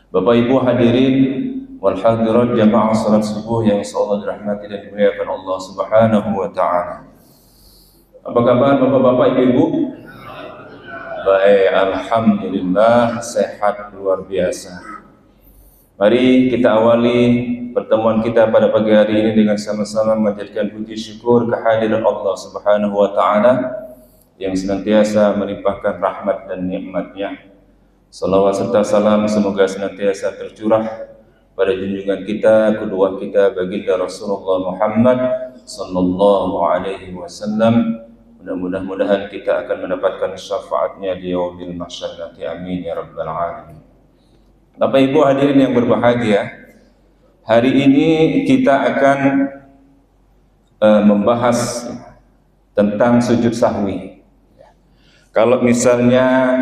Bapak Ibu hadirin wal hadirat jamaah salat subuh yang insyaallah dirahmati dan dimuliakan Allah Subhanahu wa taala. Apa kabar Bapak-bapak, Ibu-ibu? Baik, alhamdulillah sehat luar biasa. Mari kita awali pertemuan kita pada pagi hari ini dengan sama-sama menjadikan puji syukur kehadiran Allah Subhanahu wa taala yang senantiasa melimpahkan rahmat dan nikmat-Nya. Salawat serta salam semoga senantiasa tercurah pada junjungan kita, kedua kita, baginda Rasulullah Muhammad sallallahu alaihi wasallam. Mudah-mudahan kita akan mendapatkan syafaatnya di yaumil mahsyar nanti. Amin ya rabbal alamin. Bapak Ibu hadirin yang berbahagia, hari ini kita akan membahas tentang sujud sahwi. Kalau misalnya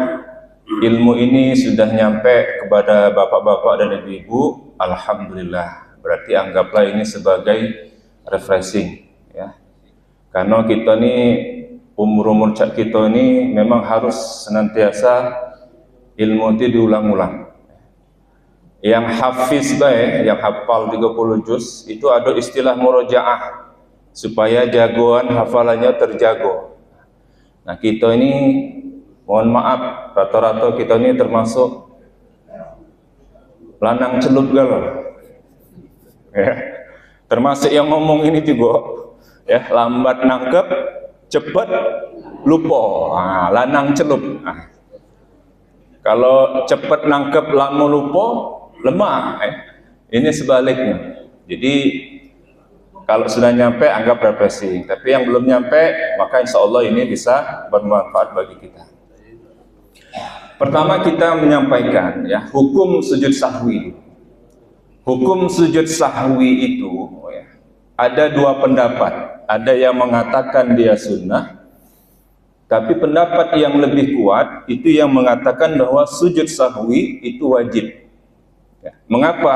ilmu ini sudah nyampe kepada bapak-bapak dan ibu-ibu, alhamdulillah, berarti anggaplah ini sebagai refreshing ya. Karena kita ini umur cak kita ini memang harus senantiasa ilmu itu diulang-ulang. Yang hafiz baik, yang hafal 30 juz itu ada istilah murojaah supaya jagoan hafalannya terjago. Nah, kita ini mohon maaf, rata-rata kita ini termasuk lanang celup galau ya. Termasuk yang ngomong ini juga ya, lambat nangkep, cepat lupa. Nah, lanang celup. Nah, kalau cepat nangkep, lama lupa, lemah. Ini sebaliknya. Jadi kalau sudah nyampe anggap refreshing, tapi yang belum nyampe maka insya Allah ini bisa bermanfaat bagi kita. Pertama kita menyampaikan ya hukum sujud sahwi. Hukum sujud sahwi itu ya, ada dua pendapat. Ada yang mengatakan dia sunnah, tapi pendapat yang lebih kuat itu yang mengatakan bahwa sujud sahwi itu wajib ya. Mengapa?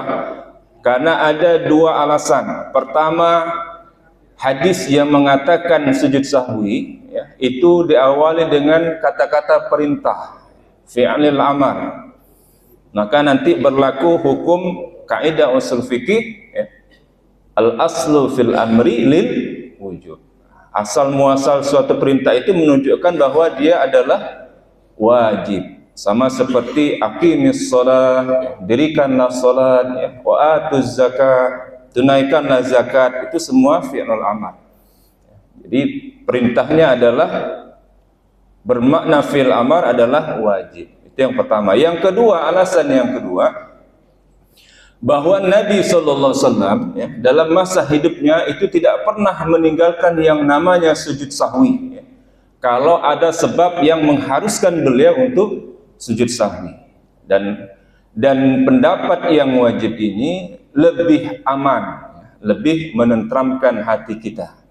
Karena ada dua alasan. Pertama, hadis yang mengatakan sujud sahwi ya, itu diawali dengan kata-kata perintah, fi'lil amar. Maka nanti berlaku hukum kaidah usul fikih ya, al aslu fil amri lil wujub. Asal muasal suatu perintah itu menunjukkan bahwa dia adalah wajib. Sama seperti aqimis shalah, dirikanlah salat ya, wa atuz zakat, tunaikanlah zakat, itu semua fi'lul amar. Jadi perintahnya adalah bermakna fi'l amar adalah wajib. Itu yang pertama. Yang kedua, alasan yang kedua, bahwa Nabi SAW ya, dalam masa hidupnya itu tidak pernah meninggalkan yang namanya sujud sahwi ya. Kalau ada sebab yang mengharuskan beliau untuk sujud sahwi, dan pendapat yang wajib ini lebih aman, lebih menenteramkan hati kita.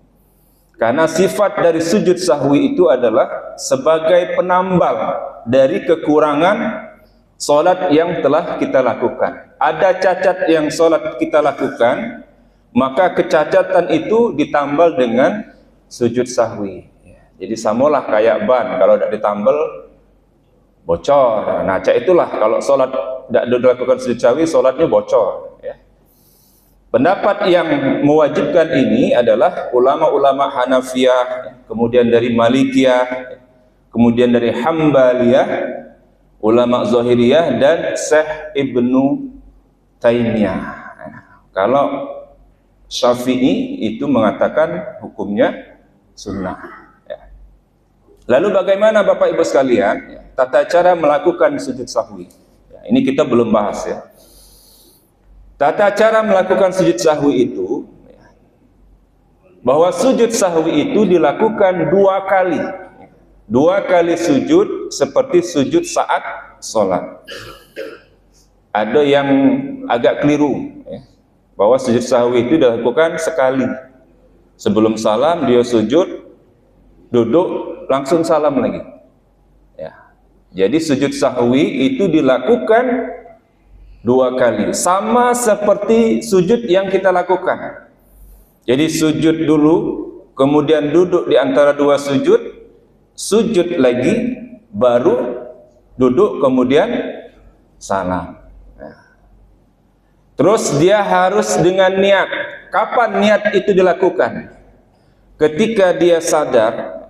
Karena sifat dari sujud sahwi itu adalah sebagai penambal dari kekurangan solat yang telah kita lakukan. Ada cacat yang solat kita lakukan, maka kecacatan itu ditambal dengan sujud sahwi. Jadi samalah kayak ban, kalau tidak ditambal bocor. Nah, itulah kalau solat tidak dilakukan sujud sahwi, solatnya bocor ya. Pendapat yang mewajibkan ini adalah ulama-ulama Hanafiyah, kemudian dari Malikiyah, kemudian dari Hambaliyah, ulama Zahiriyah, dan Syekh Ibnu Taimiyah. Kalau Syafi'i itu mengatakan hukumnya sunnah ya. Lalu bagaimana Bapak Ibu sekalian ya, tata cara melakukan sujud sahwi ya, ini kita belum bahas ya. Tata cara melakukan sujud sahwi itu ya, bahwa sujud sahwi itu dilakukan dua kali sujud seperti sujud saat sholat. Ada yang agak keliru ya, bahwa sujud sahwi itu dilakukan sekali. Sebelum salam dia sujud, duduk, langsung salam lagi ya. Jadi sujud sahwi itu dilakukan dua kali, sama seperti sujud yang kita lakukan. Jadi sujud dulu, kemudian duduk di antara dua sujud, sujud lagi, baru duduk, kemudian salam. Nah, Terus dia harus dengan niat. Kapan niat itu dilakukan? Ketika dia sadar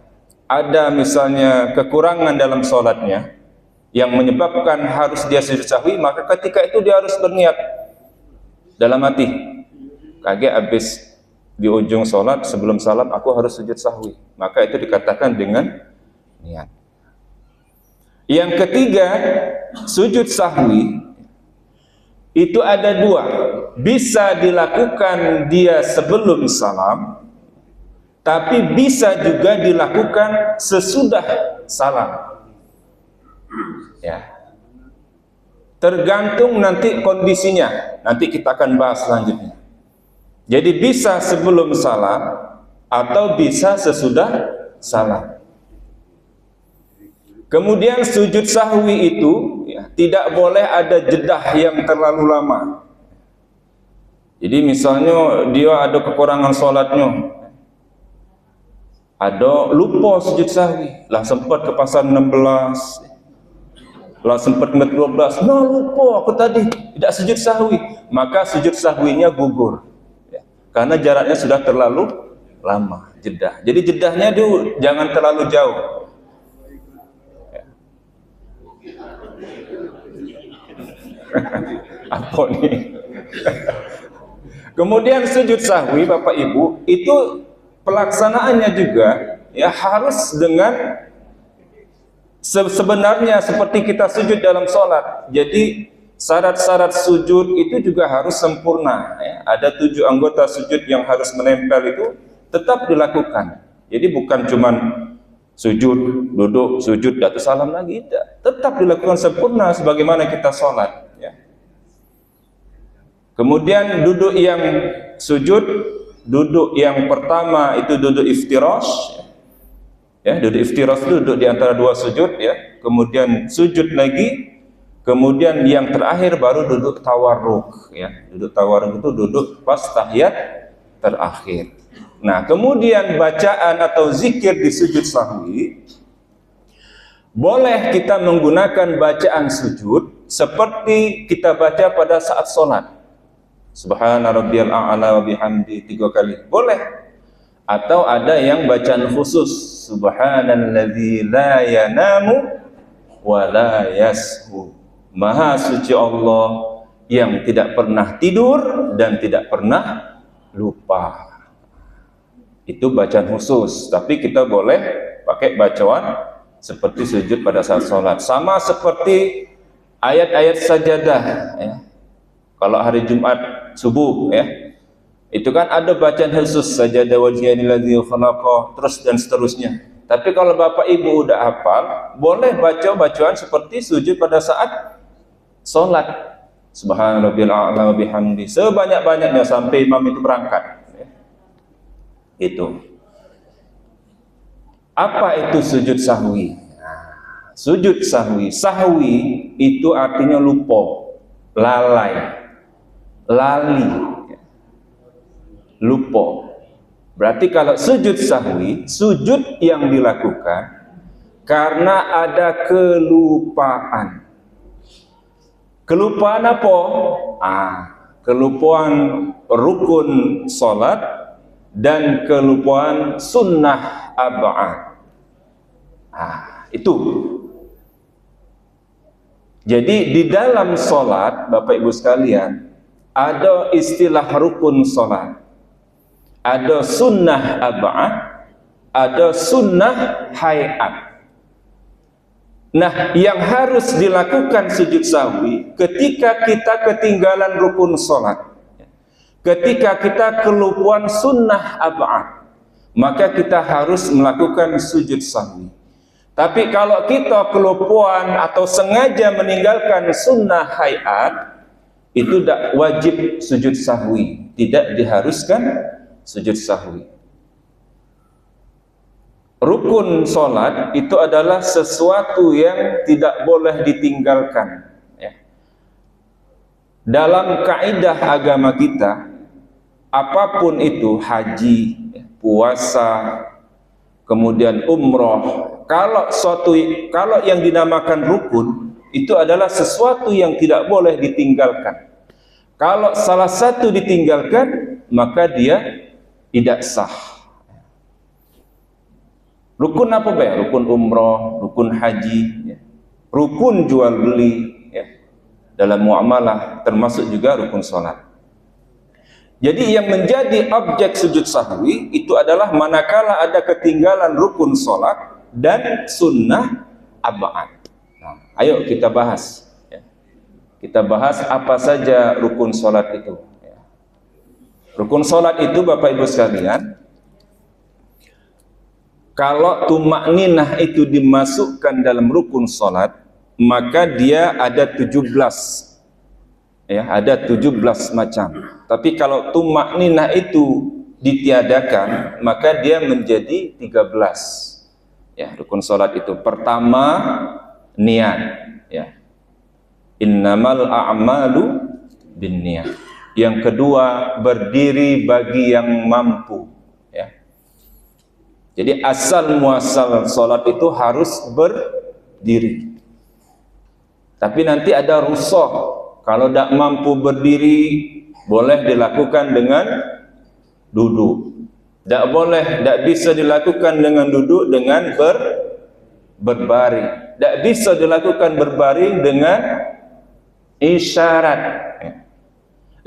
ada misalnya kekurangan dalam sholatnya yang menyebabkan harus dia sujud sahwi, maka ketika itu dia harus berniat dalam hati, kaget habis di ujung sholat sebelum salam aku harus sujud sahwi, maka itu dikatakan dengan niat. Yang ketiga, sujud sahwi itu ada dua, bisa dilakukan dia sebelum salam, tapi bisa juga dilakukan sesudah salam. Ya, tergantung nanti kondisinya. Nanti kita akan bahas selanjutnya. Jadi bisa sebelum salam atau bisa sesudah salam. Kemudian sujud sahwi itu ya, tidak boleh ada jedah yang terlalu lama. Jadi misalnya dia ada kekurangan sholatnya, ada lupa sujud sahwi, lah sempat ke pasar 16, lah sempat ke 12, nah lupa aku tadi tidak sujud sahwi, maka sujud sahwinya gugur ya, karena jaraknya sudah terlalu lama, jedah. Jadi jedahnya itu jangan terlalu jauh ya. Apa nih? Kemudian sujud sahwi Bapak Ibu itu pelaksanaannya juga ya harus dengan sebenarnya seperti kita sujud dalam sholat. Jadi syarat-syarat sujud itu juga harus sempurna ya. Ada 7 anggota sujud yang harus menempel, itu tetap dilakukan. Jadi bukan cuman sujud, duduk, sujud, jatuh salam lagi, tidak. Tetap dilakukan sempurna sebagaimana kita sholat ya. Kemudian duduk yang sujud, duduk yang pertama itu duduk iftirash ya, duduk iftirash itu duduk di antara 2 sujud ya, kemudian sujud lagi, kemudian yang terakhir baru duduk tawarruk ya. Duduk tawarruk itu duduk pas tahiyat terakhir. Nah, kemudian bacaan atau zikir di sujud sahwi boleh kita menggunakan bacaan sujud seperti kita baca pada saat sholat. Subhana rabbiyal a'la wa bihamdi 3 kali boleh, atau ada yang bacaan khusus subhanalladzi la yanamu wa la yashu, maha suci Allah yang tidak pernah tidur dan tidak pernah lupa. Itu bacaan khusus, tapi kita boleh pakai bacaan seperti sujud pada saat sholat, sama seperti ayat-ayat sajadah ya. Kalau hari Jumat subuh ya, itu kan ada bacaan khusus sajadah wajhiyani ladzi khalaqa, terus dan seterusnya. Tapi kalau Bapak Ibu udah hafal, boleh baca bacaan seperti sujud pada saat sholat. Subhanallahil a'la wa bihamdi sebanyak-banyaknya sampai imam itu berangkat ya. Itu. Apa itu sujud sahwi? Nah, sujud sahwi, sahwi itu artinya lupa, lalai, lali, lupa. Berarti kalau sujud sahwi, sujud yang dilakukan karena ada kelupaan. Kelupaan apa? Kelupaan rukun sholat dan kelupaan sunnah ab'ad. Itu. Jadi di dalam sholat, Bapak Ibu sekalian, ada istilah rukun sholat, ada sunnah ab'ad, ada sunnah hayat. Nah, yang harus dilakukan sujud sahwi ketika kita ketinggalan rukun sholat, ketika kita kelupaan sunnah ab'ad, maka kita harus melakukan sujud sahwi. Tapi kalau kita kelupaan atau sengaja meninggalkan sunnah hayat, itu tidak wajib sujud sahwi, tidak diharuskan sujud sahwi. Rukun sholat itu adalah sesuatu yang tidak boleh ditinggalkan ya. Dalam kaidah agama kita, apapun itu, haji, puasa, kemudian umroh, kalau yang dinamakan rukun itu adalah sesuatu yang tidak boleh ditinggalkan. Kalau salah satu ditinggalkan, maka dia tidak sah. Rukun apa Pak? Rukun umroh, rukun haji, ya. Rukun jual beli, ya. Dalam muamalah, termasuk juga rukun sholat. Jadi yang menjadi objek sujud sahwi itu adalah manakala ada ketinggalan rukun sholat dan sunnah ab'ad. Nah, ayo kita bahas. Kita bahas apa saja rukun sholat itu. Rukun sholat itu Bapak Ibu sekalian, kalau tumakninah itu dimasukkan dalam rukun sholat, maka dia ada 17. Ya, ada 17 macam. Tapi kalau tumakninah itu ditiadakan, maka dia menjadi 13. Ya, rukun sholat itu. Pertama, niat. Ya. Innamal a'malu binniyat. Yang kedua, berdiri bagi yang mampu, ya. Jadi asal muasal salat itu harus berdiri. Tapi nanti ada rukhsah. Kalau tidak mampu berdiri, boleh dilakukan dengan duduk. Tidak boleh, tidak bisa dilakukan dengan duduk dengan berbaring. Tidak bisa dilakukan berbaring dengan isyarat.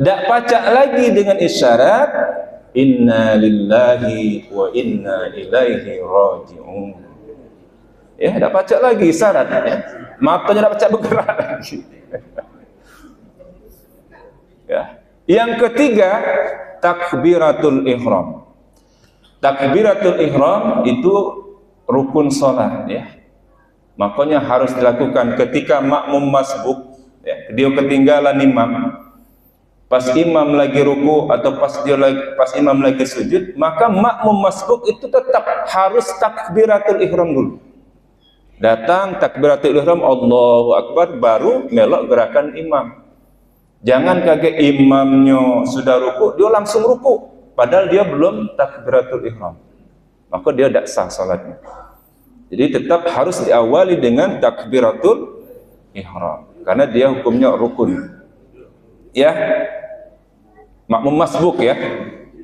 Tak pacak lagi dengan isyarat inna lillahi wa inna ilaihi raji'un. Ya, tak pacak lagi isyarat, ya. Matanya tak pacak bergerak lagi. Ya. Yang ketiga, takbiratul ihram. Takbiratul ihram itu rukun salat, ya. Makanya harus dilakukan ketika makmum masbuk. Ya, dia ketinggalan imam, pas imam lagi ruku atau pas imam lagi sujud, maka makmum masbuk itu tetap harus takbiratul ihram dulu. Datang takbiratul ihram, Allahu Akbar, baru melok gerakan imam. Jangan kaget imamnya sudah ruku, dia langsung ruku, padahal dia belum takbiratul ihram, maka dia tidak sah salatnya. Jadi tetap harus diawali dengan takbiratul ihram, karena dia hukumnya rukun, ya. Makmum masbuk, ya.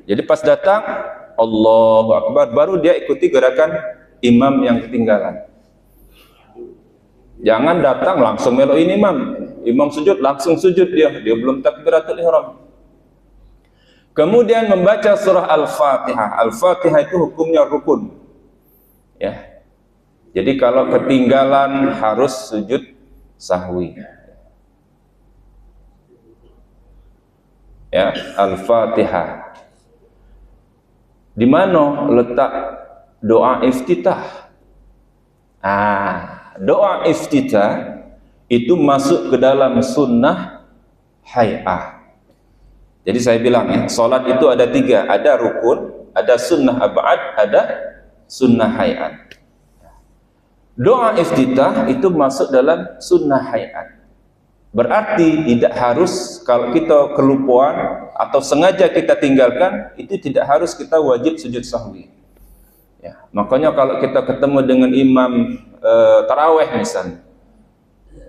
Jadi pas datang Allahu Akbar, baru dia ikuti gerakan imam yang ketinggalan. Jangan datang langsung meloin imam sujud langsung sujud, dia belum takbiratul ihram. Kemudian membaca surah Al-Fatihah. Al-Fatihah itu hukumnya rukun, ya. Jadi kalau ketinggalan harus sujud sahwi. Ya, Al-Fatihah. Di mana letak doa iftitah? Doa iftitah itu masuk ke dalam sunnah hay'ah. Jadi saya bilang, ya, salat itu ada 3, ada rukun, ada sunnah ab'ad, ada sunnah hay'ah. Doa iftitah itu masuk dalam sunnah hay'at. Berarti tidak harus, kalau kita kelupaan atau sengaja kita tinggalkan, itu tidak harus kita wajib sujud sahwi. Ya, makanya kalau kita ketemu dengan imam taraweh misalnya,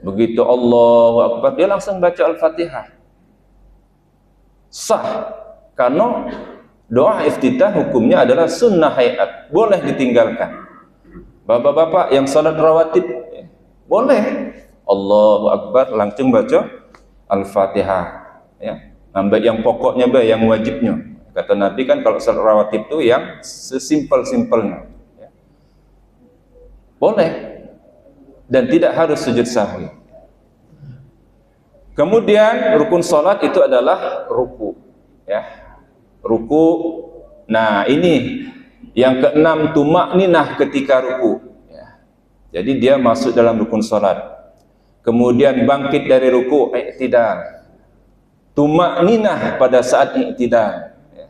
begitu Allahu Akbar, dia langsung baca Al-Fatihah. Sah, karena doa iftitah hukumnya adalah sunnah hay'at, boleh ditinggalkan. Bapak-bapak yang salat rawatib, boleh Allahu Akbar langsung baca Al-Fatihah, ya. Ambil yang pokoknya, yang wajibnya. Kata Nabi kan kalau salat rawatib itu yang sesimpel-simpelnya, ya. Boleh dan tidak harus sujud sahwi. Kemudian rukun salat itu adalah ruku, ya. Ruku. Nah, ini yang keenam, tumakninah ketika ruku, ya. Jadi dia masuk dalam rukun salat. Kemudian bangkit dari ruku, i'tidal. Tumakninah pada saat i'tidal, ya.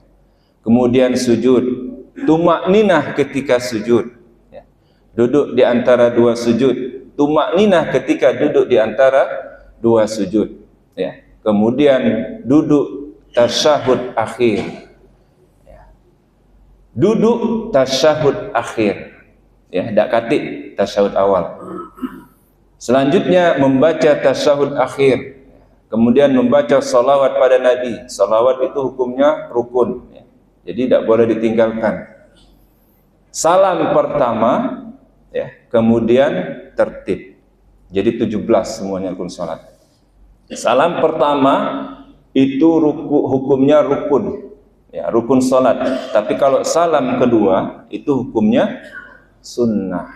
Kemudian sujud, tumakninah ketika sujud, ya. Duduk di antara dua sujud, tumakninah ketika duduk di antara dua sujud, ya. Kemudian duduk tasyahud akhir. Duduk tasyahud akhir, ya, tidak katik tasyahud awal. Selanjutnya membaca tasyahud akhir. Kemudian membaca salawat pada Nabi. Salawat itu hukumnya rukun, ya. Jadi tidak boleh ditinggalkan. Salam pertama, ya, kemudian tertib. Jadi 17 semuanya rukun salat. Salam pertama itu hukumnya rukun, ya, rukun salat. Tapi kalau salam kedua itu hukumnya sunnah,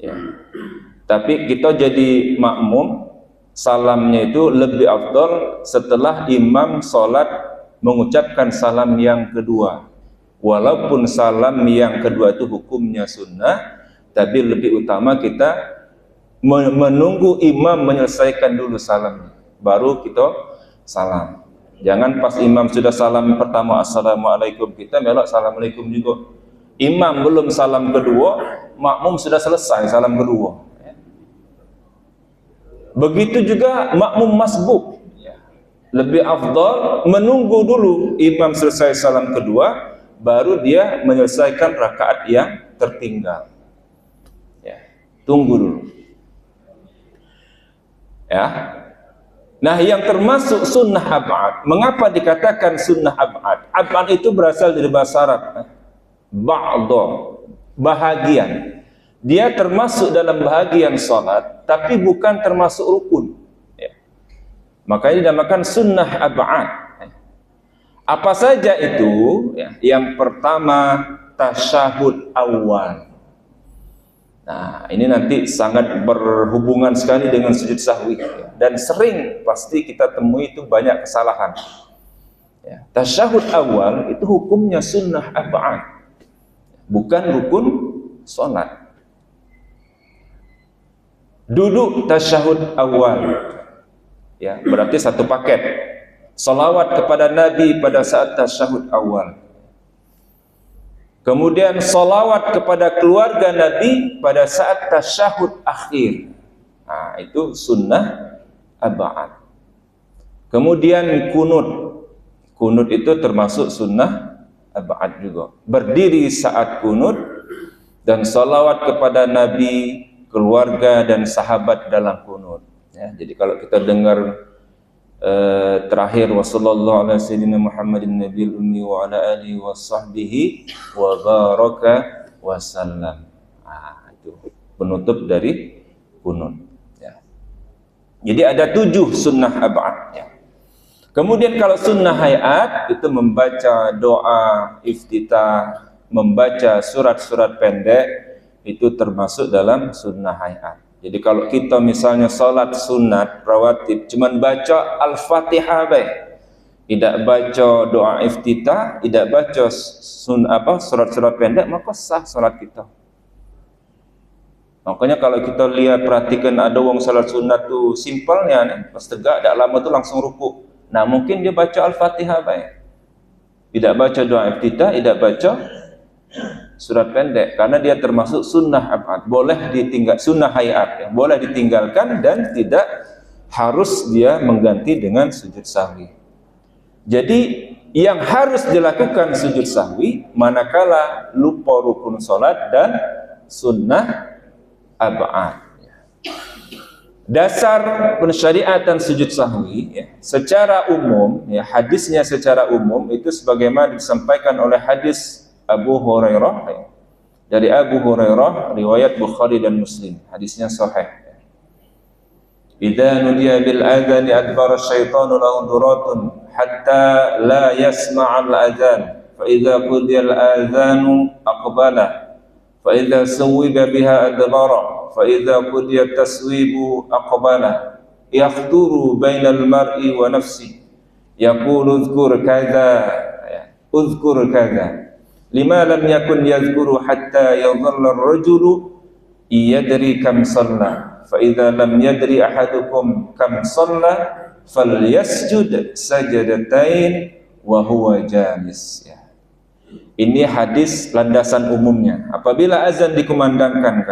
ya. Tapi kita jadi makmum, salamnya itu lebih afdal setelah imam salat mengucapkan salam yang kedua. Walaupun salam yang kedua itu hukumnya sunnah, tapi lebih utama kita menunggu imam menyelesaikan dulu salamnya, baru kita salam. Jangan pas imam sudah salam pertama assalamualaikum, kita melok assalamualaikum juga. Imam belum salam kedua, makmum sudah selesai salam kedua. Begitu juga makmum masbuk, lebih afdal menunggu dulu imam selesai salam kedua, baru dia menyelesaikan rakaat yang tertinggal. Ya, tunggu dulu. Ya. Nah, yang termasuk sunnah ab'ad. Mengapa dikatakan sunnah ab'ad? Ab'ad itu berasal dari bahasa Arab. Ba'da, bahagian. Dia termasuk dalam bahagian salat, tapi bukan termasuk rukun. Ya. Makanya dinamakan sunnah ab'ad. Apa saja itu? Ya. Yang pertama, tasyahud awal. Nah, ini nanti sangat berhubungan sekali dengan sujud sahwi, ya. Dan sering pasti kita temui itu banyak kesalahan. Ya. Tasyahud awal itu hukumnya sunnah ab'ad, bukan rukun salat. Duduk tasyahud awal, ya, berarti satu paket. Salawat kepada Nabi pada saat tasyahud awal. Kemudian salawat kepada keluarga Nabi pada saat tasyahud akhir. Nah, itu sunnah ab'ad. Kemudian kunut. Kunut itu termasuk sunnah ab'ad juga. Berdiri saat kunut dan salawat kepada Nabi, keluarga dan sahabat dalam kunut. Ya, jadi kalau kita dengar terakhir wassallallahu ala sayyidina Muhammadin nabiyil ummi wa ala alihi wa sahbihi wa baraka wasallam. Nah, itu penutup dari kunut, ya. Jadi ada 7 sunnah ab'ad, ya. Kemudian kalau sunnah hayat itu membaca doa iftitah, membaca surat-surat pendek, itu termasuk dalam sunnah hayat. Jadi kalau kita misalnya salat sunat rawatib cuman baca Al-Fatihah baik, tidak baca doa iftitah, tidak baca surat-surat pendek, maka sah salat kita. Makanya kalau kita lihat perhatikan ada orang salat sunat tuh simpelnya nih, pas tegak tak lama tuh langsung rukuk. Nah, mungkin dia baca Al-Fatihah baik. Tidak baca doa iftitah, tidak baca surat pendek, karena dia termasuk sunnah ab'ad, boleh ditinggal, sunnah hayat, ya, boleh ditinggalkan dan tidak harus dia mengganti dengan sujud sahwi. Jadi yang harus dilakukan sujud sahwi manakala lupa rukun salat dan sunnah ab'ad. Dasar pensyariatan sujud sahwi, ya, secara umum, ya, hadisnya secara umum itu sebagaimana disampaikan oleh hadis Abu Hurairah, ya. Dari Abu Hurairah riwayat Bukhari dan Muslim, hadisnya sahih. Idza nudiya bil adzani adbara asyaitanu lahu duratun hatta la yasma' al adzan fa idza qudiya al adzanu aqbala fa idza suwiba biha adbara fa idza qudiya taswibu aqbala yakhturu bainal mar'i wa nafsi yaqulu udhkur kadza udhkur kadza lima lam yakun yadhkuru hatta yadhalla ar-rajulu yadri kam shalla fa idza lam yadri ahadukum kam shalla falyasjud sajadatain wa huwa jalis, ya. Ini hadis landasan umumnya. Apabila azan dikumandangkan,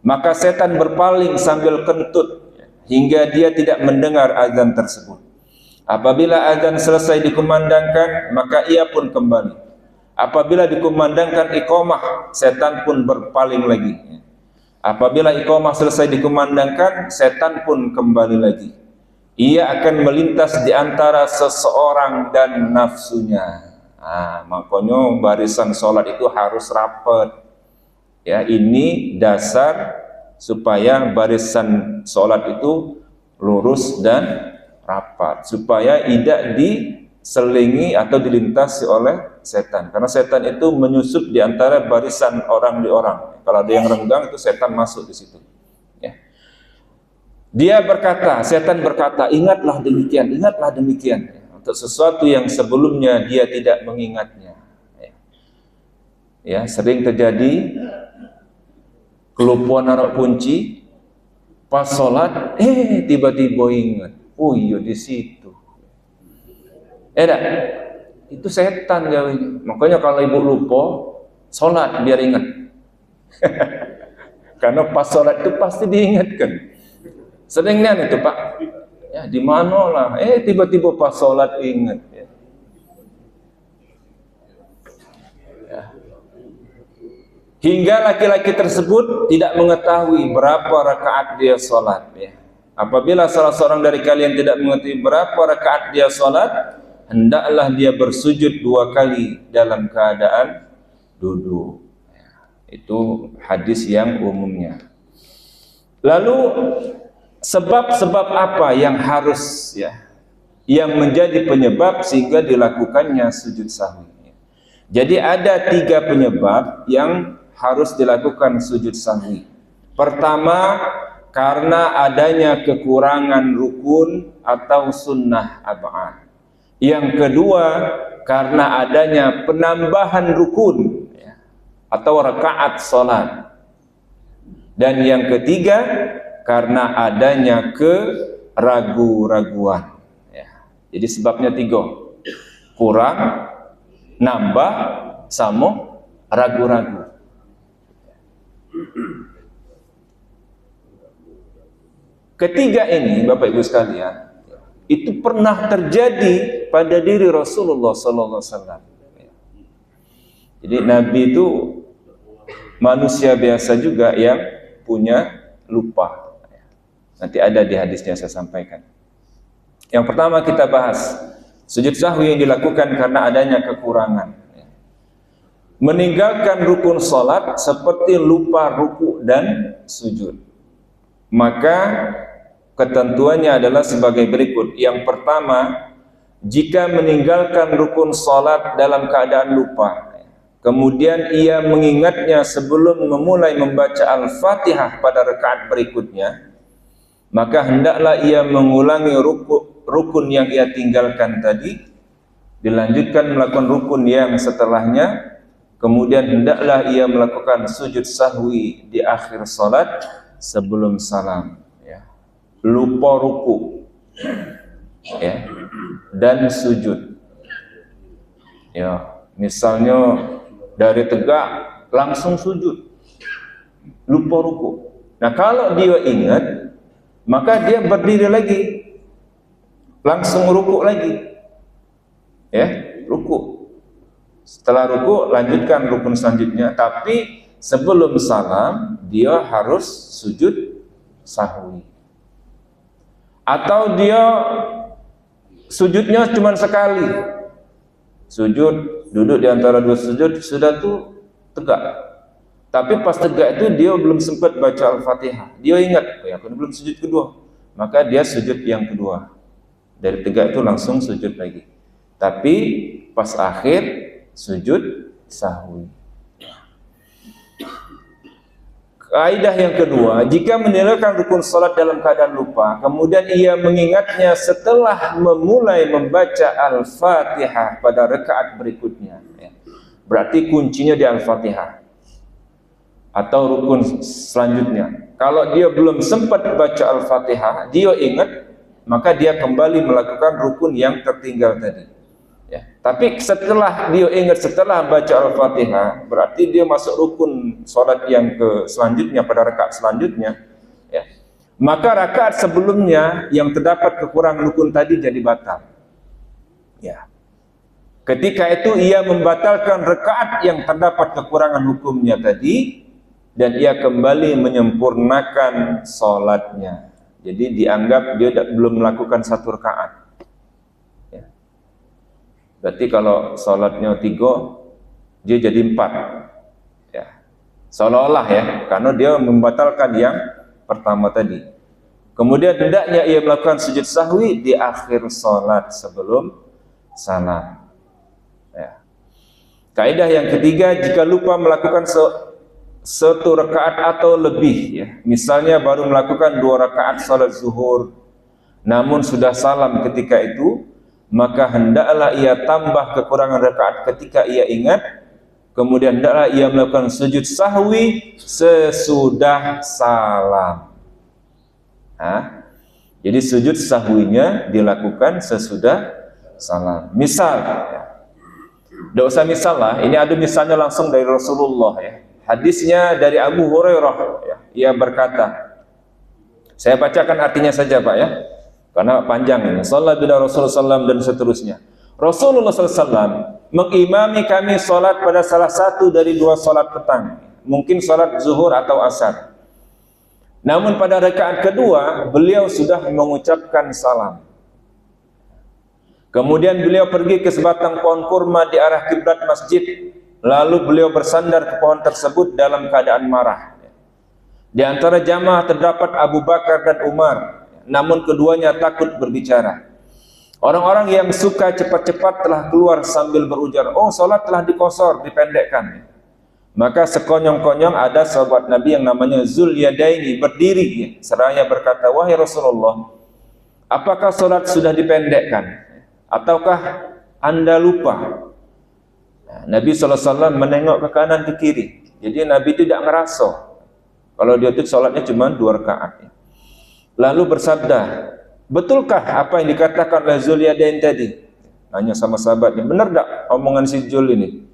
maka setan berpaling sambil kentut hingga dia tidak mendengar azan tersebut. Apabila azan selesai dikumandangkan, maka ia pun kembali. Apabila dikumandangkan iqamah, setan pun berpaling lagi. Apabila iqamah selesai dikumandangkan, setan pun kembali lagi. ia akan melintas di antara seseorang dan nafsunya. Makanya barisan sholat itu harus rapat. Ya, ini dasar supaya barisan sholat itu lurus dan rapat, supaya tidak diselingi atau dilintasi oleh setan. Karena setan itu menyusup di antara barisan orang di orang. Kalau ada yang renggang, itu setan masuk di situ. Ya. Dia berkata, setan berkata, ingatlah demikian, ingatlah demikian. Untuk sesuatu yang sebelumnya dia tidak mengingatnya. Ya, sering terjadi kelupaan naruh kunci pas sholat, tiba-tiba ingat, oh iya di situ. Itu setan gawin. Makanya kalau ibu lupa sholat biar ingat. Karena pas sholat itu pasti diingatkan. Seringnya itu Pak. Ya, di mana lah? Tiba-tiba pas sholat ingat. Ya. Hingga laki-laki tersebut tidak mengetahui berapa rakaat dia sholat. Ya. Apabila salah seorang dari kalian tidak mengetahui berapa rakaat dia sholat, hendaklah dia bersujud 2 kali dalam keadaan duduk. Ya. Itu hadis yang umumnya. Lalu sebab-sebab apa yang harus yang menjadi penyebab sehingga dilakukannya sujud sahwi? Jadi ada 3 penyebab yang harus dilakukan sujud sahwi. Pertama, karena adanya kekurangan rukun atau sunnah ab'ad. Yang kedua, karena adanya penambahan rukun atau rakaat salat. Dan yang ketiga, karena adanya keragu-raguan. Jadi sebabnya 3, kurang, nambah, sama ragu-ragu. Ketiga ini, Bapak Ibu sekalian, itu pernah terjadi pada diri Rasulullah SAW. Jadi Nabi itu manusia biasa juga yang punya lupa. Nanti ada di hadisnya saya sampaikan. Yang pertama kita bahas sujud sahwi yang dilakukan karena adanya kekurangan. Meninggalkan rukun salat seperti lupa ruku dan sujud. Maka ketentuannya adalah sebagai berikut. Yang pertama, jika meninggalkan rukun salat dalam keadaan lupa, kemudian ia mengingatnya sebelum memulai membaca Al-Fatihah pada rakaat berikutnya, maka hendaklah ia mengulangi rukun yang ia tinggalkan tadi, dilanjutkan melakukan rukun yang setelahnya, kemudian hendaklah ia melakukan sujud sahwi di akhir salat sebelum salam. Lupa ruku dan sujud. Misalnya dari tegak langsung sujud, lupa ruku. Nah, kalau dia ingat, maka dia berdiri lagi, langsung ruku lagi, ruku. Setelah ruku, lanjutkan rukun selanjutnya. Tapi sebelum salam, dia harus sujud sahwi. Atau dia sujudnya cuma sekali, sujud, duduk di antara 2 sujud, sudah tuh tegak. Tapi pas tegak itu dia belum sempat baca Al-Fatihah. Dia ingat, aku belum sujud kedua. Maka dia sujud yang kedua. Dari tegak itu langsung sujud lagi. Tapi pas akhir sujud sahwi. Kaidah yang kedua, jika meninggalkan rukun salat dalam keadaan lupa, kemudian ia mengingatnya setelah memulai membaca Al-Fatihah pada rakaat berikutnya. Berarti kuncinya di Al-Fatihah atau rukun selanjutnya. Kalau dia belum sempat baca Al-Fatihah, dia ingat, maka dia kembali melakukan rukun yang tertinggal tadi. Tapi setelah dia ingat, setelah baca Al-Fatihah, berarti dia masuk rukun salat yang ke selanjutnya pada rakaat selanjutnya. Maka rakaat sebelumnya yang terdapat kekurangan rukun tadi jadi batal. Ketika itu ia membatalkan rakaat yang terdapat kekurangan hukumnya tadi, dan ia kembali menyempurnakan salatnya. Jadi dianggap dia belum melakukan 1 rakaat. Ya. Berarti kalau sholatnya 3, dia jadi 4. Ya. Seolah-olah ya, karena dia membatalkan yang pertama tadi. Kemudian hendaknya ia melakukan sujud sahwi di akhir sholat sebelum salam. Ya. Kaidah yang ketiga, jika lupa melakukan 1 rakaat atau lebih, ya, misalnya baru melakukan 2 rakaat sholat zuhur, namun sudah salam ketika itu, maka hendaklah ia tambah kekurangan rakaat ketika ia ingat. Kemudian hendaklah ia melakukan sujud sahwi sesudah salam. Nah, jadi sujud sahwinya dilakukan sesudah salam. Misal, tidak usah misal lah, ini ada misalnya langsung dari Rasulullah ya. Hadisnya dari Abu Hurairah ya. Ia berkata, saya bacakan artinya saja Pak ya, karena panjang ini. Sallallahu bina Rasulullah SAW dan seterusnya. Rasulullah SAW mengimami kami solat pada salah satu dari 2 solat petang, mungkin solat zuhur atau asar. Namun pada rakaat kedua beliau sudah mengucapkan salam. Kemudian beliau pergi ke sebatang pohon kurma di arah kiblat masjid, lalu beliau bersandar ke pohon tersebut dalam keadaan marah. Di antara jamaah terdapat Abu Bakar dan Umar, namun keduanya takut berbicara. Orang-orang yang suka cepat-cepat telah keluar sambil berujar, oh salat telah dikosor, dipendekkan. Maka sekonyong-konyong ada sahabat Nabi yang namanya Zul Yadaini berdiri seraya berkata, wahai Rasulullah, apakah salat sudah dipendekkan? Ataukah anda lupa? Nah, Nabi SAW menengok ke kanan ke kiri. Jadi Nabi tidak ngerasa kalau dia itu salatnya cuma 2 rakaat. Lalu bersabda, betulkah apa yang dikatakan oleh Zul Yadain tadi? Nanya sama sahabatnya, benar tak omongan si Zul ini?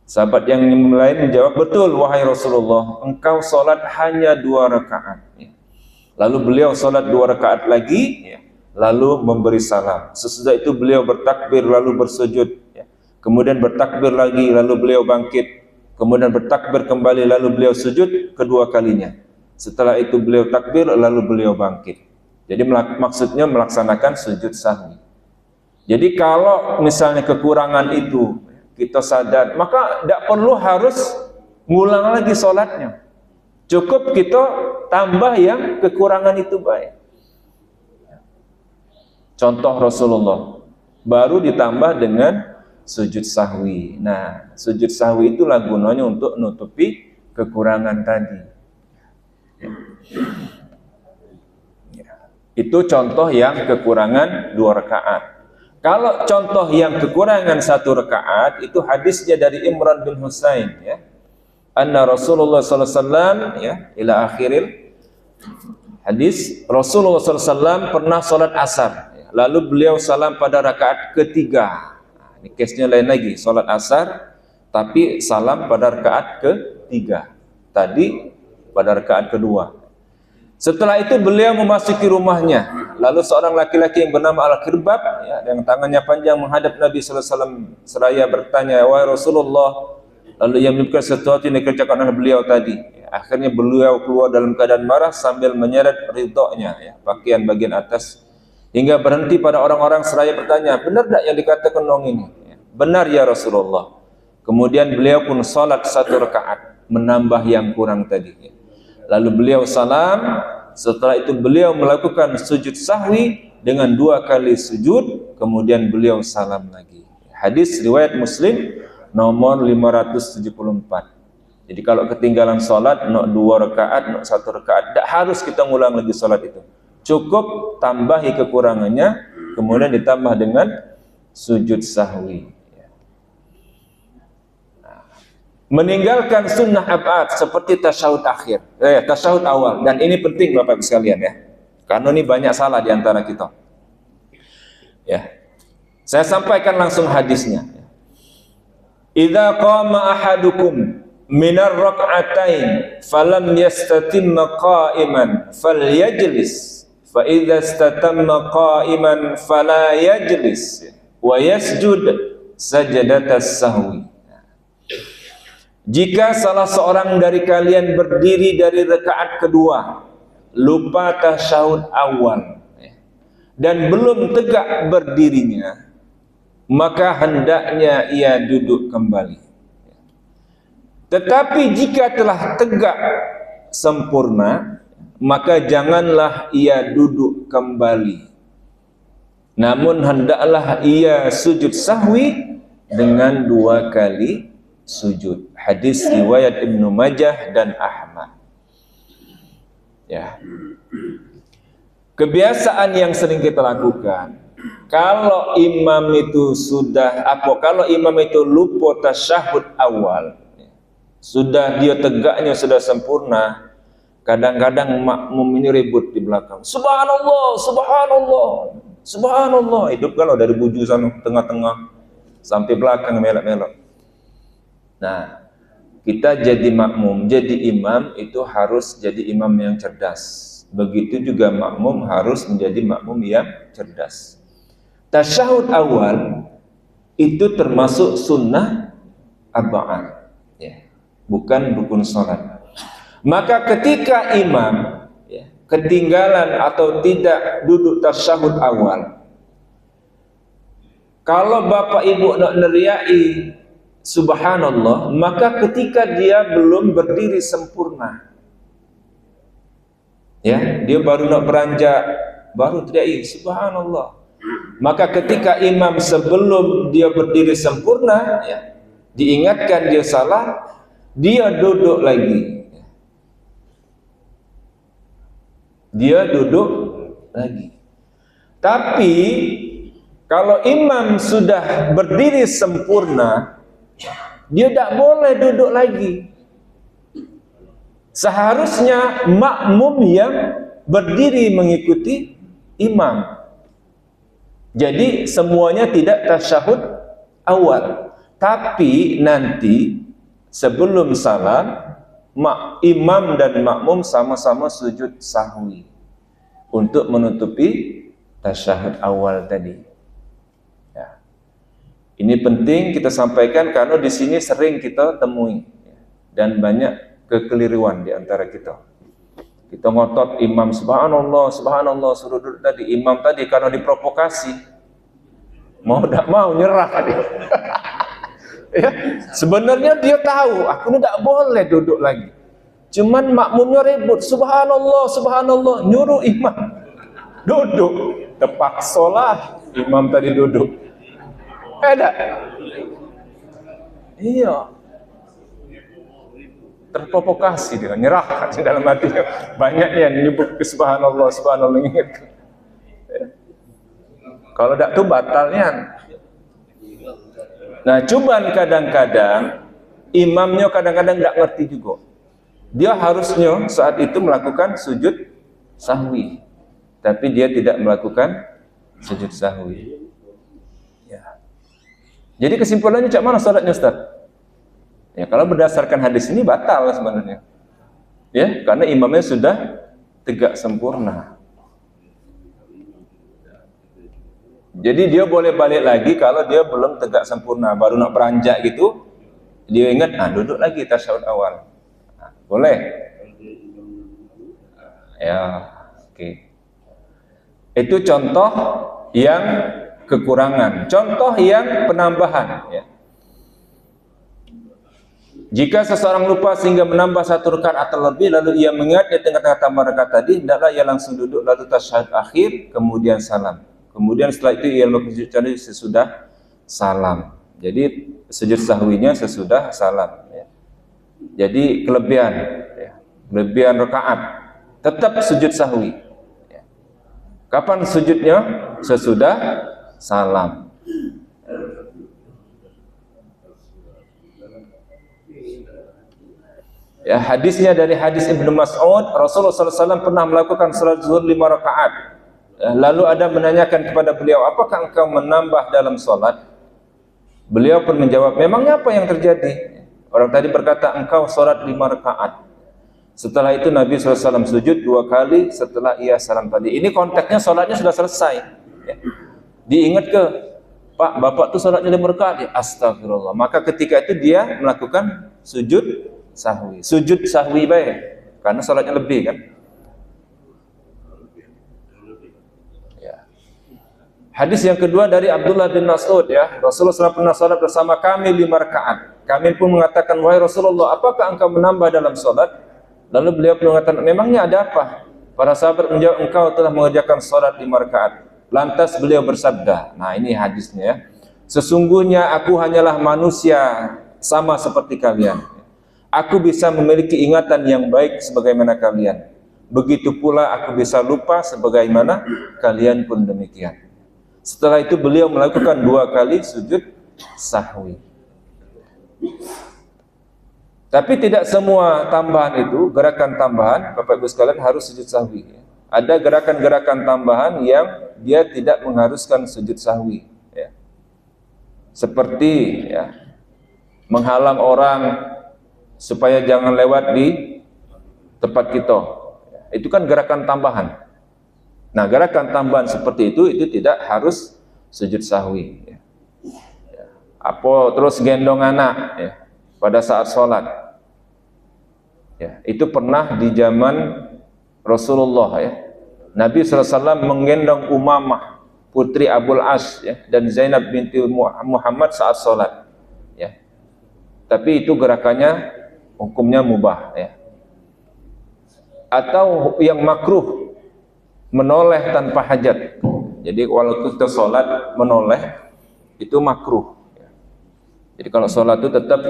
Sahabat yang lain menjawab, betul wahai Rasulullah, engkau salat hanya 2 rakaat. Lalu beliau salat 2 rakaat lagi, lalu memberi salam. Sesudah itu beliau bertakbir lalu bersujud, kemudian bertakbir lagi lalu beliau bangkit, kemudian bertakbir kembali lalu beliau sujud kedua kalinya. Setelah itu beliau takbir lalu beliau bangkit. Jadi maksudnya melaksanakan sujud sahwi. Jadi kalau misalnya kekurangan itu kita sadar, maka tidak perlu harus ngulang lagi sholatnya. Cukup kita tambah yang kekurangan itu baik. Contoh Rasulullah, baru ditambah dengan sujud sahwi. Nah, sujud sahwi itulah gunanya untuk nutupi kekurangan tadi. Itu contoh yang kekurangan 2 rakaat. Kalau contoh yang kekurangan 1 rakaat, itu hadisnya dari Imran bin Husain ya. Anna Rasulullah sallallahu alaihi wasallam ya, ila akhiril hadis, Rasulullah sallallahu alaihi wasallam pernah salat asar ya. Lalu beliau salam pada rakaat ketiga. Nah, ini case-nya lain lagi, salat asar tapi salam pada rakaat ketiga. Tadi pada rakaat kedua. Setelah itu beliau memasuki rumahnya. Lalu seorang laki-laki yang bernama Al-Khirbab ya, yang tangannya panjang menghadap Nabi sallallahu alaihi wasallam seraya bertanya, wahai Rasulullah. Lalu ia menyebutkan sesuatu yang dikerjakan oleh beliau tadi. Ya, akhirnya beliau keluar dalam keadaan marah sambil menyeret ridhonya ya, pakaian bagian atas, hingga berhenti pada orang-orang seraya bertanya, benar tak yang dikatakan orang ini? Ya, benar ya Rasulullah. Kemudian beliau pun salat 1 rakaat, menambah yang kurang tadi ya. Lalu beliau salam, setelah itu beliau melakukan sujud sahwi dengan 2 kali sujud, kemudian beliau salam lagi. Hadis riwayat Muslim nomor 574. Jadi kalau ketinggalan salat, nak 2 rakaat, nak 1 rakaat, tak harus kita ngulang lagi salat itu. Cukup tambahi kekurangannya, kemudian ditambah dengan sujud sahwi. Meninggalkan sunnah ab'ad seperti tasyahud akhir, tasyahud awal, dan ini penting Bapak sekalian ya, karena ini banyak salah di antara kita. Ya, saya sampaikan langsung hadisnya. Idza qama ahadukum minar rak'atain falam yastatimma qa'iman falyajlis, fa idza istatamma qa'iman fala yajlis wa yasjud sajdatas sahwi. Jika salah seorang dari kalian berdiri dari rakaat kedua, lupa tasyahud awal dan belum tegak berdirinya, maka hendaknya ia duduk kembali. Tetapi jika telah tegak sempurna, maka janganlah ia duduk kembali, namun hendaklah ia sujud sahwi dengan 2 kali sujud. Hadis riwayat Ibnu Majah dan Ahmad. Ya. Kebiasaan yang sering kita lakukan, kalau imam itu kalau imam itu lupa tasyahud awal, sudah dia tegaknya sudah sempurna, kadang-kadang makmum ini ribut di belakang. Subhanallah, subhanallah, subhanallah. Hidup kalau dari buju sana tengah-tengah sampai belakang melok-melok. Nah, kita jadi makmum, jadi imam itu harus jadi imam yang cerdas. Begitu juga makmum harus menjadi makmum yang cerdas. Tasyahud awal itu termasuk sunnah arba'ah, ya, bukan rukun salat. Maka ketika imam ketinggalan atau tidak duduk tasyahud awal, kalau bapak ibu nak neriai subhanallah, maka ketika dia belum berdiri sempurna, ya, dia baru nak beranjak, baru teriak subhanallah, maka ketika imam sebelum dia berdiri sempurna, ya, diingatkan dia salah, dia duduk lagi, dia duduk lagi. Tapi kalau imam sudah berdiri sempurna, dia tak boleh duduk lagi. Seharusnya makmum yang berdiri mengikuti imam. Jadi semuanya tidak tasyahud awal, tapi nanti sebelum salam, imam dan makmum sama-sama sujud sahwi untuk menutupi tasyahud awal tadi. Ya. Ini penting kita sampaikan karena di sini sering kita temui, dan banyak kekeliruan di antara kita. Kita ngotot imam subhanallah, subhanallah, suruh duduk tadi. Imam tadi karena diprovokasi, mau tak mau nyerah tadi. Ya, sebenarnya dia tahu aku ni tak boleh duduk lagi. Cuman makmumnya ribut, subhanallah, subhanallah, nyuruh imam duduk. Terpaksalah imam tadi duduk. Tak? Iya. Terprovokasi dia, nyerah dalam hatinya. Banyak yang nyebut ke subhanallah, subhanallah, ingat. Kalau tak tu batalnya. Nah, cuman kadang-kadang imamnya kadang-kadang tak ngerti juga. Dia harusnya saat itu melakukan sujud sahwi, tapi dia tidak melakukan sujud sahwi. Ya. Jadi kesimpulannya cak mana salatnya, Ustaz? Ya, kalau berdasarkan hadis ini batal sebenarnya. Ya, karena imamnya sudah tegak sempurna. Jadi dia boleh balik lagi kalau dia belum tegak sempurna, baru nak beranjak gitu, dia ingat, duduk lagi tasyahud awal. Boleh. Ya, oke. Itu contoh yang kekurangan. Contoh yang penambahan, ya. Jika seseorang lupa sehingga menambah 1 rakaat atau lebih, lalu ia mengingat di tengah-tengah tambah rakaat tadi, hendaklah ia langsung duduk lalu tasyahud akhir, kemudian salam. Kemudian setelah itu ia melakukan sujud sahwi sesudah salam. Jadi sujud sahwinya sesudah salam. Ya. Jadi kelebihan, ya, kelebihan rakaat tetap sujud sahwi. Ya. Kapan sujudnya? Sesudah salam. Ya, hadisnya dari hadis Ibnu Mas'ud, Rasulullah SAW pernah melakukan salat zuhur 5 rakaat. Lalu ada menanyakan kepada beliau, apakah engkau menambah dalam salat? Beliau pun menjawab, memangnya apa yang terjadi? Orang tadi berkata, engkau salat 5 rakaat. Setelah itu Nabi SAW sujud 2 kali setelah ia salam tadi. Ini konteksnya salatnya sudah selesai. Ya. Diingat ke, Pak, bapak tu salatnya 5 rakaat. Ya, astagfirullah. Maka ketika itu dia melakukan sujud sahwi. Sujud sahwi baik, karena salatnya lebih kan. Hadis yang kedua dari Abdullah bin Mas'ud ya, Rasulullah SAW pernah salat bersama kami 5 rakaat. Kami pun mengatakan, wahai Rasulullah, apakah engkau menambah dalam salat? Lalu beliau mengatakan, memangnya ada apa? Para sahabat menjawab, engkau telah mengerjakan salat 5 rakaat. Lantas beliau bersabda, nah ini hadisnya ya, sesungguhnya aku hanyalah manusia sama seperti kalian. Aku bisa memiliki ingatan yang baik sebagaimana kalian. Begitu pula aku bisa lupa sebagaimana kalian pun demikian. Setelah itu beliau melakukan 2 kali sujud sahwi. Tapi tidak semua tambahan itu, gerakan tambahan, Bapak Ibu sekalian, harus sujud sahwi. Ada gerakan-gerakan tambahan yang dia tidak mengharuskan sujud sahwi. Ya. Seperti ya, menghalang orang supaya jangan lewat di tempat kita. Itu kan gerakan tambahan. Nah, gerakan tambahan seperti itu tidak harus sujud sahwi. Ya. Apa terus gendong anak ya, pada saat sholat. Ya, itu pernah di zaman Rasulullah ya. Nabi SAW menggendong Umamah putri Abul As ya, dan Zainab binti Muhammad saat sholat. Ya. Tapi itu gerakannya hukumnya mubah ya. Atau yang makruh, menoleh tanpa hajat. Jadi kalau kita sholat menoleh itu makruh. Jadi kalau sholat itu tetap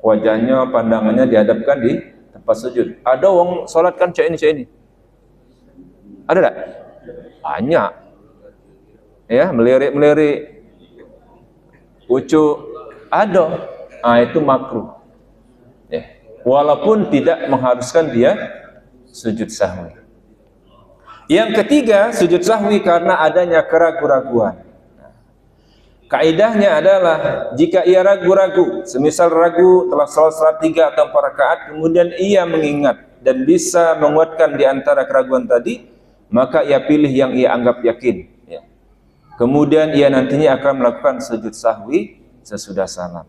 wajahnya, pandangannya dihadapkan di tempat sujud. Ada orang sholat kan cek ini. Ada tak? Banyak. Ya, melirik, pucuk. Ada. Nah, itu makruh. Ya. Walaupun tidak mengharuskan dia sujud sahwi. Yang ketiga, sujud sahwi karena adanya keraguan-raguan. Kaidahnya adalah jika ia ragu-ragu, semisal ragu telah salat 3 atau 4 rakaat, kemudian ia mengingat dan bisa menguatkan di antara keraguan tadi, maka ia pilih yang ia anggap yakin. Ya. Kemudian ia nantinya akan melakukan sujud sahwi sesudah salam.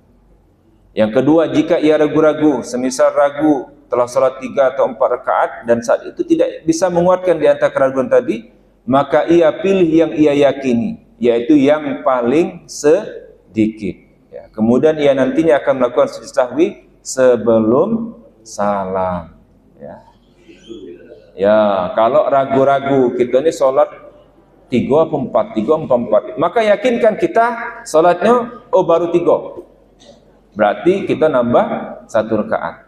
Yang kedua, jika ia ragu-ragu, semisal ragu telah salat 3 atau 4 rakaat dan saat itu tidak bisa menguatkan di antara keraguan tadi, maka ia pilih yang ia yakini, yaitu yang paling sedikit. Ya, kemudian ia nantinya akan melakukan sujud sahwi sebelum salam. Ya, kalau ragu-ragu kita ini salat 3 atau 4, maka yakinkan kita salatnya baru 3. Berarti kita nambah 1 rakaat.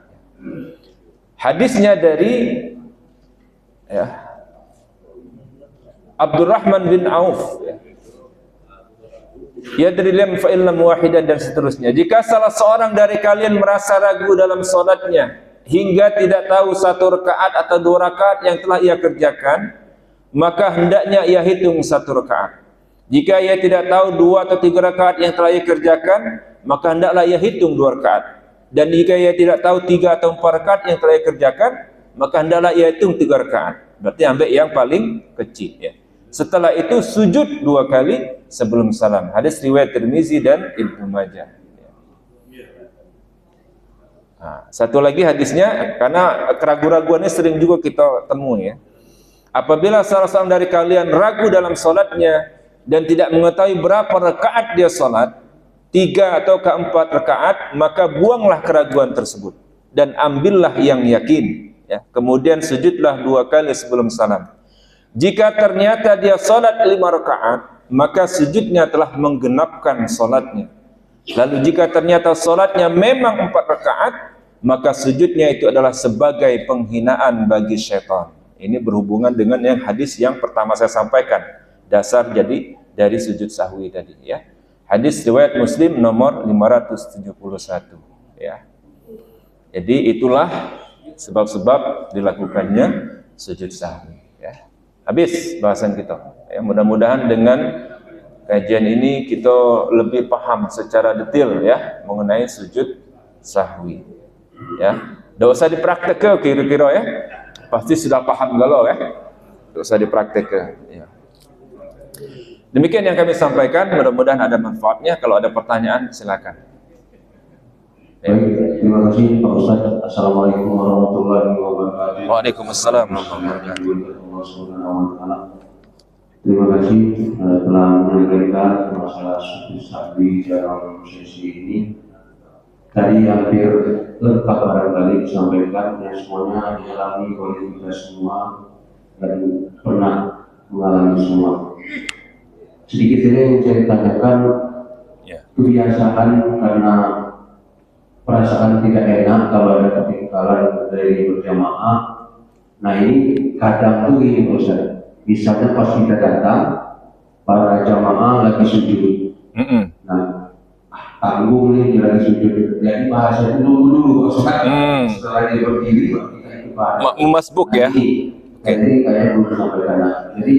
Hadisnya dari ya, Abdurrahman bin Auf ya, dari lam fa illam wahidan dan seterusnya. Jika salah seorang dari kalian merasa ragu dalam salatnya hingga tidak tahu 1 rakaat atau 2 rakaat yang telah ia kerjakan, maka hendaknya ia hitung 1 rakaat. Jika ia tidak tahu 2 atau 3 rakaat yang telah ia kerjakan, maka hendaklah ia hitung 2 rakaat. Dan jika ia tidak tahu 3 atau 4 rakaat yang telah ia kerjakan, maka hendaklah ia hitung 3 rakaat. Berarti ambil yang paling kecil ya. Setelah itu sujud 2 kali sebelum salam. Hadis riwayat Tirmizi dan Ibnu Majah. Nah, satu lagi hadisnya, karena keraguan-raguannya sering juga kita temui ya. Apabila salah seorang dari kalian ragu dalam salatnya dan tidak mengetahui berapa rakaat dia salat, 3 atau 4 rakaat, maka buanglah keraguan tersebut dan ambillah yang yakin ya. Kemudian sujudlah 2 kali sebelum salam. Jika ternyata dia salat 5 rakaat, maka sujudnya telah menggenapkan salatnya. Lalu jika ternyata salatnya memang 4 rakaat, maka sujudnya itu adalah sebagai penghinaan bagi syaitan. Ini berhubungan dengan yang hadis yang pertama saya sampaikan, dasar jadi dari sujud sahwi tadi ya. Hadis riwayat Muslim nomor 571 ya. Jadi itulah sebab-sebab dilakukannya sujud sahwi ya. Habis bahasan kita ya. Mudah-mudahan dengan kajian ini kita lebih paham secara detail ya mengenai sujud sahwi ya. Tidak usah dipraktek kira-kira ya. Pasti sudah paham galau ya. Tidak usah dipraktek ya. Demikian yang kami sampaikan, mudah-mudahan ada manfaatnya. Kalau ada pertanyaan silakan. Baik, terima kasih Pak Ustadz. Assalamualaikum warahmatullahi wabarakatuh. Waalaikumsalam warahmatullahi wabarakatuh. Terima kasih telah menyampaikan masalah sujud sahwi dalam sesi ini. Tadi hampir lengkap barangkali disampaikan yang semuanya dialami oleh kita semua dan pernah mengalami semua. Sedikit saja yang saya tanyakan, kebiasaan karena perasaan tidak enak kalau ada ketinggalan dari berjamaah. Nah ini kadang tuh ini Ustaz, misalnya pas kita datang para jamaah lagi sujud. Nah tanggung nih lagi sujud, jadi bahasa itu dulu Ustaz. Setelah dia berdiri kita itu bahas masbuk ya. Jadi kayak belum sampai sana. Jadi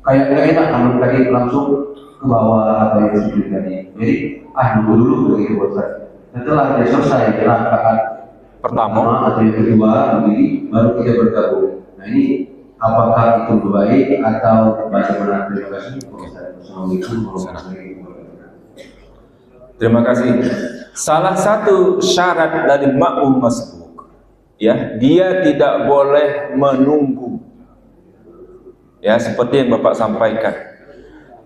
kayak nggak enak kalau tadi langsung ke bawah atau yang sujud tadi. Jadi nunggu dulu begitu Ustaz. Setelah dia selesai rakaat pertama atau yang kedua begini, baru kita bergabung. Nah ini apakah itu baik atau bagaimana? Terima kasih. Assalamualaikum warahmatullahi wabarakatuh. Terima kasih. Salah satu syarat dari makmum masbuk, ya, dia tidak boleh menunggu. Ya, seperti yang Bapak sampaikan.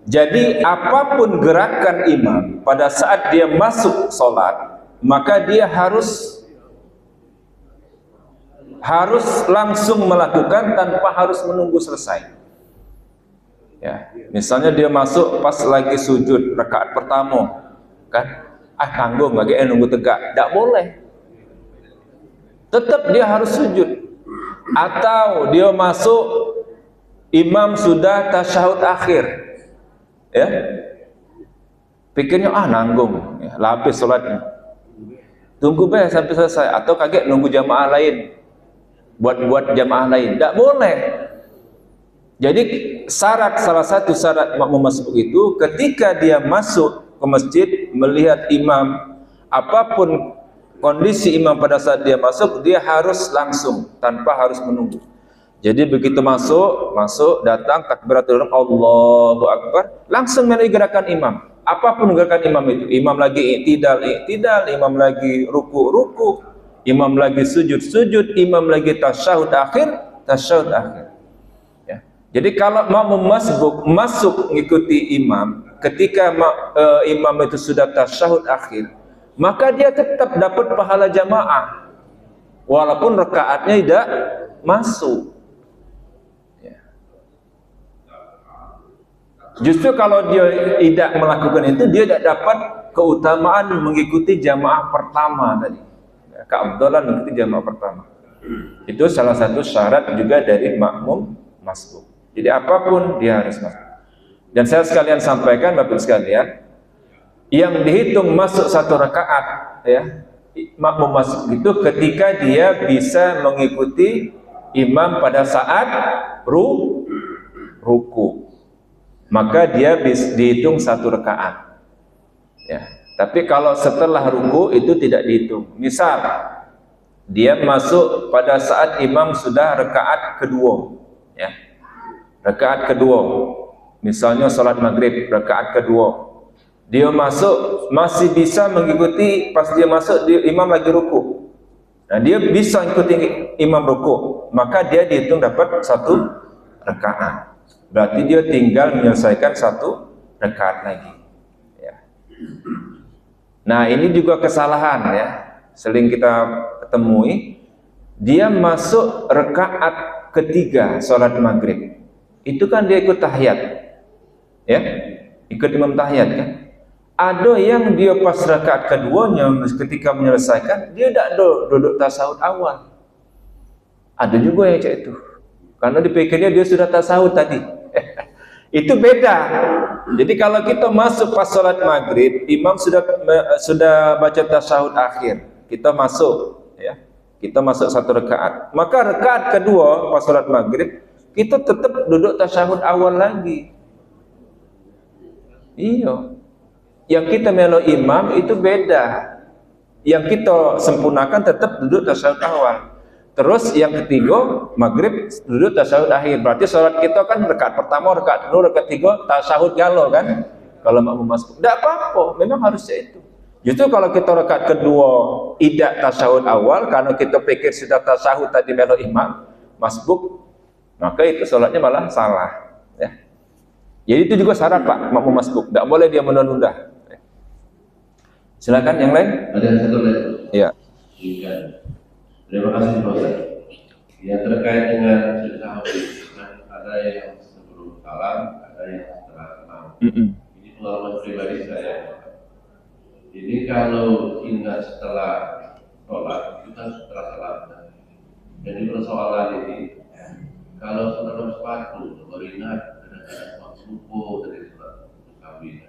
Jadi apapun gerakan imam pada saat dia masuk sholat, maka dia harus langsung melakukan tanpa harus menunggu selesai. Ya, misalnya dia masuk pas lagi sujud rakaat pertama, kan? Tanggung lagi nunggu tegak, tidak boleh. Tetap dia harus sujud. Atau dia masuk, imam sudah tasyahud akhir, ya, pikirnya nanggung, ya, lapis sholatnya, tunggu sampai selesai, atau kaget nunggu jamaah lain, buat jamaah lain, tidak boleh. Jadi salah satu syarat makmum masbuk itu ketika dia masuk ke masjid melihat imam, apapun kondisi imam pada saat dia masuk, dia harus langsung tanpa harus menunggu. Jadi begitu masuk datang takbiratul ihram, Allahu Akbar, langsung mulai gerakan imam. Apapun gerakan imam itu, imam lagi i'tidal, imam lagi ruku, imam lagi sujud, imam lagi tasyahud akhir. Ya. Jadi kalau makmum masbuk masuk mengikuti imam, ketika imam itu sudah tasyahud akhir, maka dia tetap dapat pahala jamaah walaupun rakaatnya tidak masuk. Justru kalau dia tidak melakukan itu, dia tidak dapat keutamaan mengikuti jamaah pertama tadi, keafdalan mengikuti jamaah pertama. Itu salah satu syarat juga dari makmum masbuk. Jadi apapun dia harus masuk. Dan saya sekalian sampaikan Bapak sekalian, yang dihitung masuk satu rakaat, ya, makmum masbuk itu ketika dia bisa mengikuti imam pada saat ruku, maka dia dihitung satu rakaat. Ya. Tapi kalau setelah ruku itu tidak dihitung. Misal dia masuk pada saat imam sudah rakaat kedua, ya, rakaat kedua. Misalnya salat maghrib rakaat kedua, dia masuk masih bisa mengikuti. Pas dia masuk imam lagi ruku, nah dia bisa ikuti imam ruku, maka dia dihitung dapat satu rakaat. Berarti dia tinggal menyelesaikan satu rakaat lagi, ya. Nah ini juga kesalahan, ya, sering kita temui. Dia masuk rakaat ketiga sholat maghrib, itu kan dia ikut tahiyat, ya, ikut imam tahiyat kan. Ada yang dia pas rakaat keduanya ketika menyelesaikan dia tidak duduk tasawuf awal. Ada juga yang cek itu, karena dipikirnya dia sudah tasawuf tadi. Itu beda. Jadi kalau kita masuk pas sholat maghrib, imam sudah baca tasyahud akhir, kita masuk, ya, kita masuk satu rakaat, maka rakaat kedua pas sholat maghrib kita tetap duduk tasyahud awal lagi. Iya, yang kita melo imam itu beda. Yang kita sempurnakan tetap duduk tasyahud awal. Terus yang ketiga maghrib duduk tasyahud akhir. Berarti sholat kita kan rakaat pertama, rakaat kedua, rakaat ketiga tasyahud galo kan. Kalau makmum masbuk tidak apa-apa, memang harusnya itu. Justru kalau kita rakaat kedua tidak tasyahud awal karena kita pikir sudah tasyahud tadi melo imam masbuk, maka itu sholatnya malah salah, ya. Jadi itu juga syarat Pak, makmum masbuk. Tidak boleh dia menunda-nunda. Silakan yang lain. Ada yang satu lagi. Iya. Singkat. Terima kasih Pak Ustaz. Yang terkait dengan cerita ada yang sebelum salam, ada yang setelah salam. Ini pengalaman pribadi saya. Jadi kalau ingat setelah sholat, itu kan setelah salam. Jadi persoalan ini, kalau setelah sepatu, baru ingat ada waktu lupa dari sholat kami.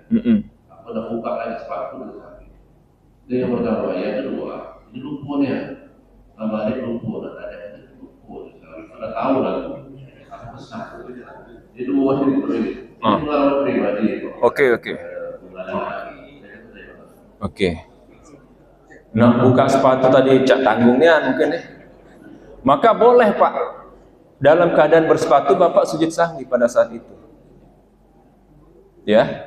Aku udah buka lagi sepatu dari kami. Itu yang pertama. Yang kedua, ini lupunya. Kabarnya lupa, dan ada yang lupa. Sudah tahu lah. Aku pesan. Jadi dua ini berbeda. Ini pengalaman pribadi. Oke. Nah, buka sepatu tadi cak tanggungnya mungkin ya. Maka boleh Pak, dalam keadaan bersepatu Bapak sujud sahwi pada saat itu. Ya.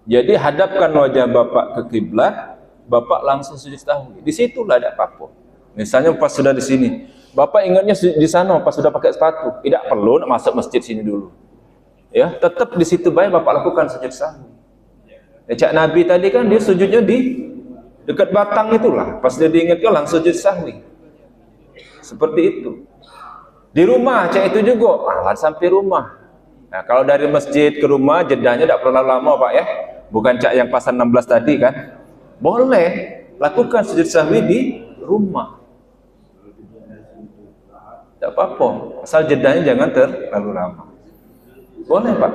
Jadi hadapkan wajah Bapak ke kiblat, Bapak langsung sujud sahwi. Di situlah ada apa-apa. Misalnya pas sudah di sini, Bapak ingatnya di sana pas sudah pakai sepatu, tidak perlu nak masuk masjid sini dulu. Ya, tetap di situ baik Bapak lakukan sujud sahwi. Ya, Cak Nabi tadi kan dia sujudnya di dekat batang itulah, pas dia diingatkan langsung sujud sahwi. Seperti itu. Di rumah Cak itu juga, sampai rumah. Nah, kalau dari masjid ke rumah jedahnya tidak perlu lama Pak ya. Bukan Cak yang pasal 16 tadi kan. Boleh lakukan sujud sahwi di rumah. Tidak apa-apa, asal jedahnya jangan terlalu lama. Boleh Pak,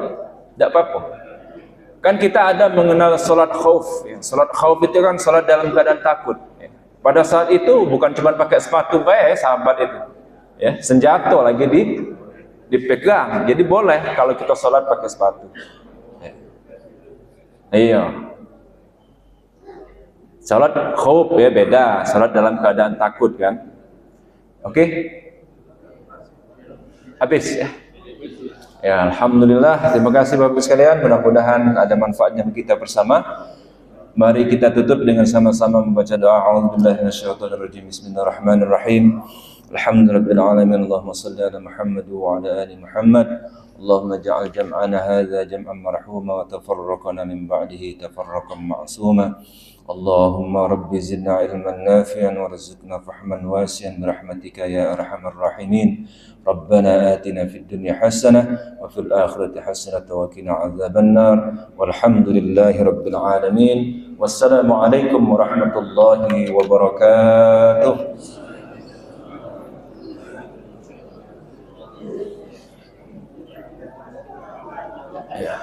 tidak apa-apa. Kan kita ada mengenal salat khauf. Ya. Salat khauf itu kan salat dalam keadaan takut. Ya. Pada saat itu bukan cuma pakai sepatu baik sahabat itu. Ya, senjata lagi dipegang. Jadi boleh kalau kita salat pakai sepatu. Ya. Iya. Salat khauf ya beda, salat dalam keadaan takut kan. Oke? Habis ya. Ya, alhamdulillah. Terima kasih Bapak sekalian. Mudah-mudahan ada manfaatnya bagi kita bersama. Mari kita tutup dengan sama-sama membaca doa. A'udzubillahi minasyaitonirrajim. Bismillahirrahmanirrahim. Alhamdulillahirabbil alamin. Allahumma shalli ala Muhammad wa ala ali Muhammad. Allahumma ja'al jam'ana hadza jam'an marhuma wa tafarraqana min ba'dihi tafarraqan ma'suma. Allahumma rabbi zidna ilman nafi'an warzuqna fahman wasi'an birahmatika ya arhamar rahimin. Rabbana atina fid dunya hasanah wa fil akhirati hasanah wa qina adzabannar. Walhamdulillahi rabbil alamin. Wassalamu alaikum warahmatullahi wabarakatuh. Ya.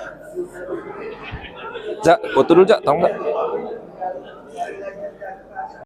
Jak, foto dulu Jak, tahu enggak?